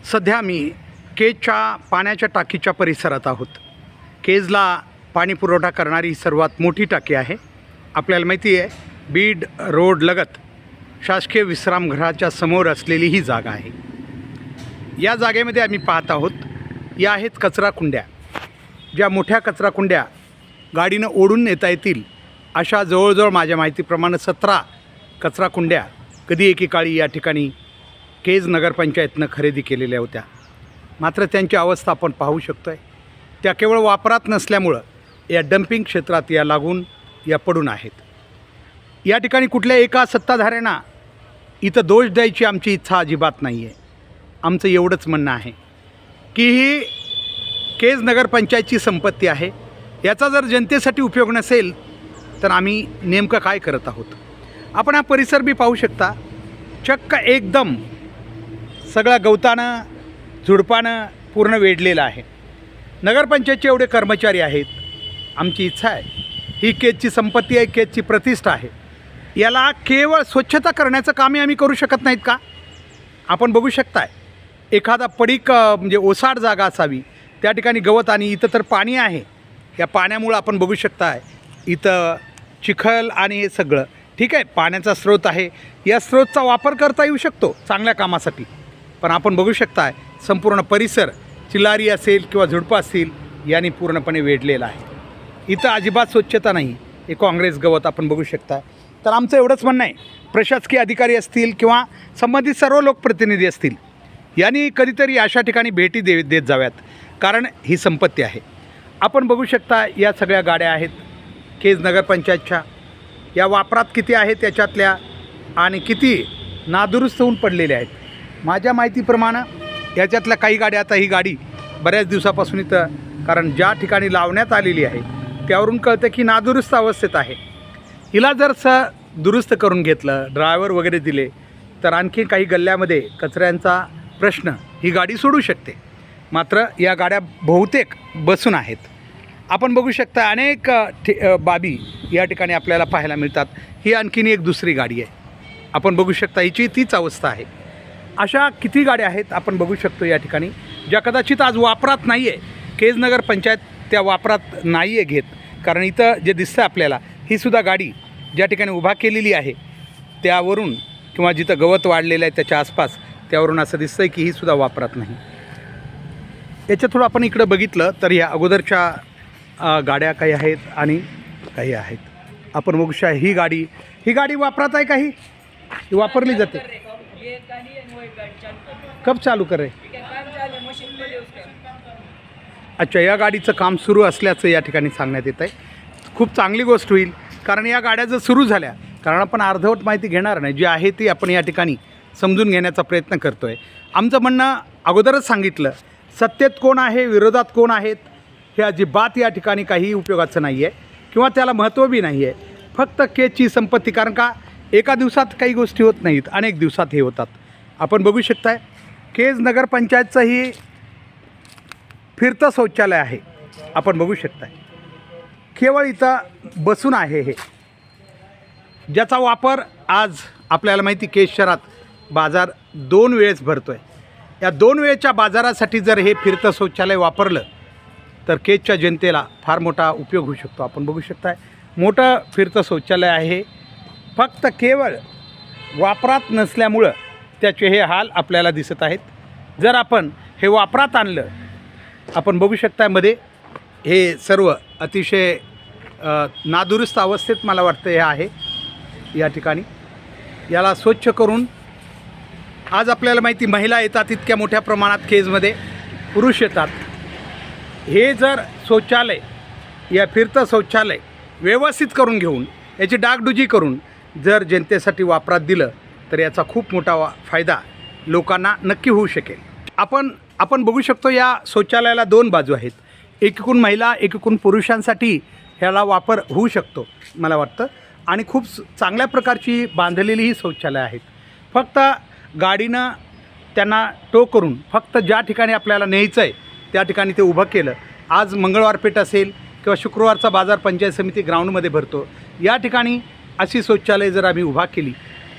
सध्या मी केजच्या पाण्याच्या टाकीच्या परिसरात आहोत. केजला पाणी पुरवठा करणारी सर्वात मोठी टाकी आहे. आपल्याला माहिती आहे, बीड रोड लगत शासकीय विश्रामगृहाच्या समोर असलेली ही जागा आहे. या जागेमध्ये आम्ही पाहत आहोत, या आहेत कचरा कुंड्या. ज्या मोठ्या कचरा कुंड्या गाडीनं ओढून नेता येतील अशा जवळजवळ माझ्या माहितीप्रमाणे 17 कचरा कुंड्या कधी एकेकाळी या ठिकाणी केज नगरपंचायतनं खरेदी केलेल्या होत्या. मात्र त्यांची अवस्था आपण पाहू शकतो आहे. त्या केवळ वापरात नसल्यामुळं या डम्पिंग क्षेत्रात या लागून या पडून आहेत. या ठिकाणी कुठल्या एका सत्ताधाऱ्यांना इथं दोष द्यायची आमची इच्छा अजिबात नाही आहे. आमचं एवढंच म्हणणं आहे की ही केज नगरपंचायतची संपत्ती आहे. याचा जर जनतेसाठी उपयोग नसेल तर आम्ही नेमकं काय करत आहोत. आपण हा परिसर बी पाहू शकता. चक्क एकदम सगळा गवतानं झुडपानं पूर्ण वेढलेलं आहे. नगरपंचायतचे एवढे कर्मचारी आहेत. आमची इच्छा आहे, ही केजची संपत्ती आहे, केजची प्रतिष्ठा आहे, याला केवळ स्वच्छता करण्याचं कामही आम्ही करू शकत नाहीत का. आपण बघू शकताय, एखादा पडीक म्हणजे ओसाड जागा असावी, त्या ठिकाणी गवत आणि इथं तर पाणी आहे. या पाण्यामुळं आपण बघू शकताय इथं चिखल आणि हे सगळं ठीक आहे. पाण्याचा स्रोत आहे, या स्रोतचा वापर करता येऊ शकतो चांगल्या कामासाठी. पण आपण बघू शकताय संपूर्ण परिसर चिलारी असेल किंवा झुडपं असतील यांनी पूर्णपणे वेढलेला आहे. इथं अजिबात स्वच्छता नाही. हे काँग्रेस गवत आपण बघू शकता. तर आमचं एवढंच म्हणणं आहे, प्रशासकीय अधिकारी असतील किंवा संबंधित सर्व लोकप्रतिनिधी असतील, यांनी कधीतरी अशा ठिकाणी भेटी देत जाव्यात. कारण ही संपत्ती आहे. आपण बघू शकता या सगळ्या गाड्या आहेत केज नगरपंचायतच्या. या वापरात किती आहेत त्याच्यातल्या आणि किती नादुरुस्त होऊन पडलेल्या आहेत. माझ्या माहितीप्रमाणे याच्यातल्या काही गाड्या, आता ही गाडी बऱ्याच दिवसापासून इथं, कारण ज्या ठिकाणी लावण्यात आलेली आहे त्यावरून कळतं की नादुरुस्त अवस्थेत आहे. हिला जर दुरुस्त करून घेतलं, ड्रायव्हर वगैरे दिले, तर आणखी काही गल्ल्यामध्ये कचऱ्यांचा प्रश्न ही गाडी सोडू शकते. मात्र या गाड्या बहुतेक बसून आहेत. आपण बघू शकता अनेक बाबी या ठिकाणी आपल्याला पाहायला मिळतात. ही आणखीन एक दुसरी गाडी आहे. आपण बघू शकता हिची तीच अवस्था आहे. अशा किती गाड्या आहेत आपण बघू शकतो या ठिकाणी, ज्या कदाचित आज वापरात नाही आहे. केज नगरपंचायत त्या वापरात नाही आहे घेत. कारण इथं जे दिसतं आपल्याला, ही सुद्धा गाडी ज्या ठिकाणी उभा केलेली आहे त्यावरून किंवा जिथं गवत वाढलेलं आहे त्याच्या आसपास, त्यावरून असं दिसतं आहे की ही सुद्धा वापरात नाही. याच्या थोडं आपण इकडं बघितलं तर या अगोदरच्या गाड्या काही आहेत आणि काही आहेत. आपण बघू शकता ही गाडी वापरात आहे. काही ही वापरली जाते. कब चालू करे. अच्छा, या गाडीचं काम सुरू असल्याचं या ठिकाणी सांगण्यात येत आहे. खूप चांगली गोष्ट होईल, कारण या गाड्या जर सुरू झाल्या, कारण आपण अर्धवट माहिती घेणार नाही, जी आहे ती आपण या ठिकाणी समजून घेण्याचा प्रयत्न करतो आहे. आमचं म्हणणं अगोदरच सांगितलं, सत्तेत कोण आहे, विरोधात कोण आहेत, हे अजिबात या ठिकाणी काही उपयोगाचं नाही आहे किंवा त्याला महत्त्व बी नाही आहे. फक्त केजची संपत्ती, कारण का एका दिवसात काही गोष्टी होत नाहीत, अनेक दिवसात हे होतात. आपण बघू शकताय केज नगरपंचायतचं ही फिरतं शौचालय आहे. आपण बघू शकताय केवळ इथं बसून आहे हे, ज्याचा वापर आज आपल्याला माहिती केज शहरात बाजार 2 वेळेस भरतो आहे. या 2 वेळेच्या बाजारासाठी जर हे फिरतं शौचालय वापरलं तर केजच्या जनतेला फार मोठा उपयोग होऊ शकतो. आपण बघू शकताय मोठं फिरतं शौचालय आहे. फक्त केवळ वापरात नसल्यामुळं त्याचे हे हाल आपल्याला दिसत आहेत. जर आपण हे वापरात आणलं, आपण बघू शकता मध्ये हे सर्व अतिशय नादुरुस्त अवस्थेत मला वाटतं हे आहे. या ठिकाणी याला स्वच्छ करून, आज आपल्याला माहिती महिला येतात इतक्या मोठ्या प्रमाणात केजमध्ये, पुरुष येतात. हे जर शौचालय, या फिरतं शौचालय व्यवस्थित करून घेऊन, याची डागडुजी करून जर जनतेसाठी वापरात दिलं तर याचा खूप मोठा फायदा लोकांना नक्की होऊ शकेल. आपण बघू शकतो या शौचालयाला 2 बाजू आहेत. एकीकडून महिला, एकीकडून पुरुषांसाठी ह्याला वापर होऊ शकतो मला वाटतं. आणि खूप चांगल्या प्रकारची बांधलेली ही शौचालय आहेत. फक्त गाडीनं त्यांना टो करून फक्त ज्या ठिकाणी आपल्याला न्यायचं आहे त्या ठिकाणी ते उभं केलं. आज मंगळवार पेठ असेल किंवा शुक्रवारचा बाजार पंचायत समिती ग्राउंडमध्ये भरतो, या ठिकाणी अशी शौचालय जर आम्ही उभा केली,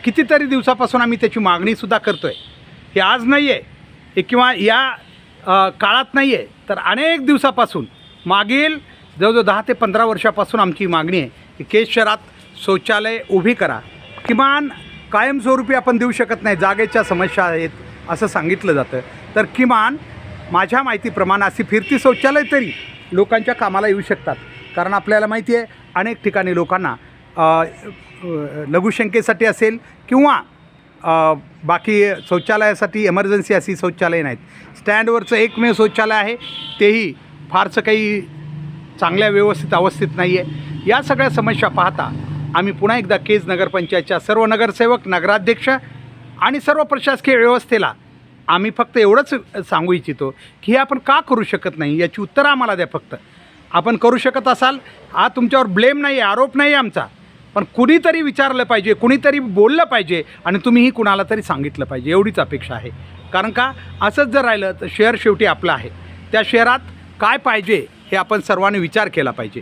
कितीतरी दिवसापासून आम्ही त्याची मागणीसुद्धा करतो आहे. हे आज नाही आहे, किंवा या काळात नाही आहे तर अनेक दिवसापासून मागील जवळजवळ 10 ते 15 वर्षापासून आमची मागणी आहे की केज शहरात शौचालय उभी करा. किमान कायमस्वरूपी आपण देऊ शकत नाही, जागेच्या समस्या आहेत असं सांगितलं जातं. तर किमान माझ्या माहितीप्रमाणे अशी फिरती शौचालय तरी लोकांच्या कामाला येऊ शकतात. कारण आपल्याला माहिती आहे अनेक ठिकाणी लोकांना लघुशंकेसाठी असेल किंवा बाकी शौचालयासाठी इमर्जन्सी अशी शौचालय नाहीत. स्टँडवरचं एकमेव शौचालय आहे, तेही फारसं काही चांगल्या व्यवस्थित अवस्थेत नाही आहे. या सगळ्या समस्या पाहता आम्ही पुन्हा एकदा केज नगरपंचायतच्या सर्व नगरसेवक, नगराध्यक्ष आणि सर्व प्रशासकीय व्यवस्थेला आम्ही फक्त एवढंच सांगू इच्छितो की हे आपण का करू शकत नाही, याची उत्तरं आम्हाला द्या. फक्त आपण करू शकत असाल, हा तुमच्यावर ब्लेम नाही आहे, आरोप नाही आहे आमचा, पण कुणीतरी विचारलं पाहिजे, कुणीतरी बोललं पाहिजे आणि तुम्हीही कुणाला तरी सांगितलं पाहिजे, एवढीच अपेक्षा आहे. कारण का असंच जर राहिलं तर शहर शेवटी आपलं आहे. त्या शहरात काय पाहिजे हे आपण सर्वांनी विचार केला पाहिजे.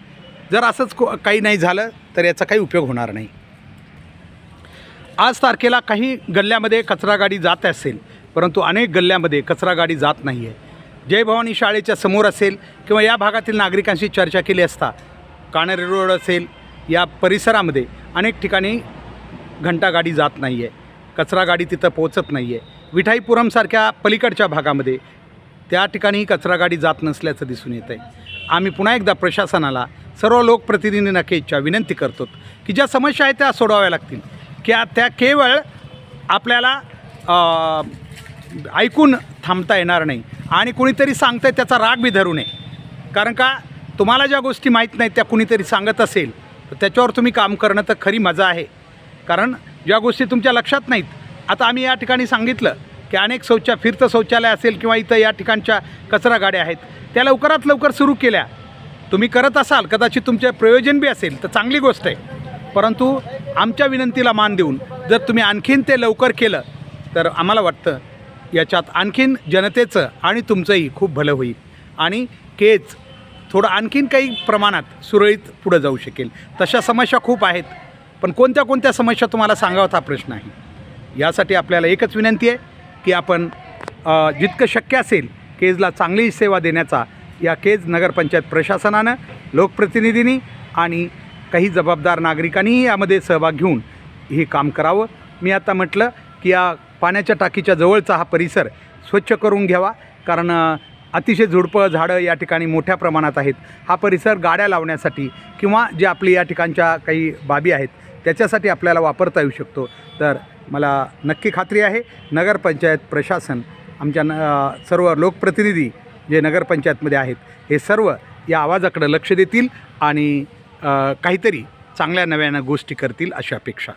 जर असंच काही नाही झालं तर याचा काही उपयोग होणार नाही. आज तारखेला काही गल्ल्यामध्ये कचरा गाडी जात असेल, परंतु अनेक गल्ल्यामध्ये कचरा गाडी जात नाही आहे. जय भवानी शाळेच्या समोर असेल किंवा या भागातील नागरिकांशी चर्चा केली असता काणेरे रोड असेल, या परिसरामध्ये अनेक ठिकाणी घंटागाडी जात नाही आहे, कचरा गाडी तिथं पोचत नाही आहे. विठाईपुरमसारख्या पलीकडच्या भागामध्ये त्या ठिकाणी कचरा गाडी जात नसल्याचं दिसून येतं आहे. आम्ही पुन्हा एकदा प्रशासनाला, सर्व लोकप्रतिनिधींना केजच्या विनंती करतो की ज्या समस्या आहेत त्या सोडवाव्या लागतील, की त्या केवळ आपल्याला ऐकून थांबता येणार नाही आणि कुणीतरी सांगतं आहे त्याचा राग बी धरू नये. कारण का तुम्हाला ज्या गोष्टी माहीत नाहीत त्या कुणीतरी सांगत असेल तर त्याच्यावर तुम्ही काम करणं तर खरी मजा आहे. कारण ज्या गोष्टी तुमच्या लक्षात नाहीत, आता आम्ही या ठिकाणी सांगितलं की अनेक फिरतं शौचालय असेल किंवा इथं या ठिकाणच्या कचरा गाड्या आहेत, त्या लवकरात लवकर सुरू केल्या. तुम्ही करत असाल, कदाचित तुमचे प्रयोजन बी असेल तर चांगली गोष्ट आहे. परंतु आमच्या विनंतीला मान देऊन जर तुम्ही आणखीन ते लवकर केलं तर आम्हाला वाटतं याच्यात आणखीन जनतेचं आणि तुमचंही खूप भलं होईल आणि केज थोडं आणखीन काही प्रमाणात सुरळीत पुढं जाऊ शकेल. तशा समस्या खूप आहेत, पण कोणत्या कोणत्या समस्या तुम्हाला सांगावात हा प्रश्न आहे. यासाठी आपल्याला एकच विनंती आहे की आपण जितकं शक्य असेल केजला चांगली सेवा देण्याचा या केज नगरपंचायत प्रशासनानं, लोकप्रतिनिधींनी आणि काही जबाबदार नागरिकांनीही यामध्ये सहभाग घेऊन हे काम करावं. मी आता म्हटलं की या पाण्याच्या टाकीच्या जवळचा हा परिसर स्वच्छ करून घ्यावा, कारण अतिशय झुडपं झाडं या ठिकाणी मोठ्या प्रमाणात आहेत. हा परिसर गाड्या लावण्यासाठी किंवा जे आपली या ठिकाणच्या काही बाबी आहेत त्याच्यासाठी आपल्याला वापरता येऊ शकतो. तर मला नक्की खात्री आहे नगरपंचायत प्रशासन, आमच्या सर्व लोकप्रतिनिधी जे नगरपंचायतमध्ये आहेत हे सर्व या आवाजाकडे लक्ष देतील आणि काहीतरी चांगल्या नव्यानं गोष्टी करतील अशी अपेक्षा.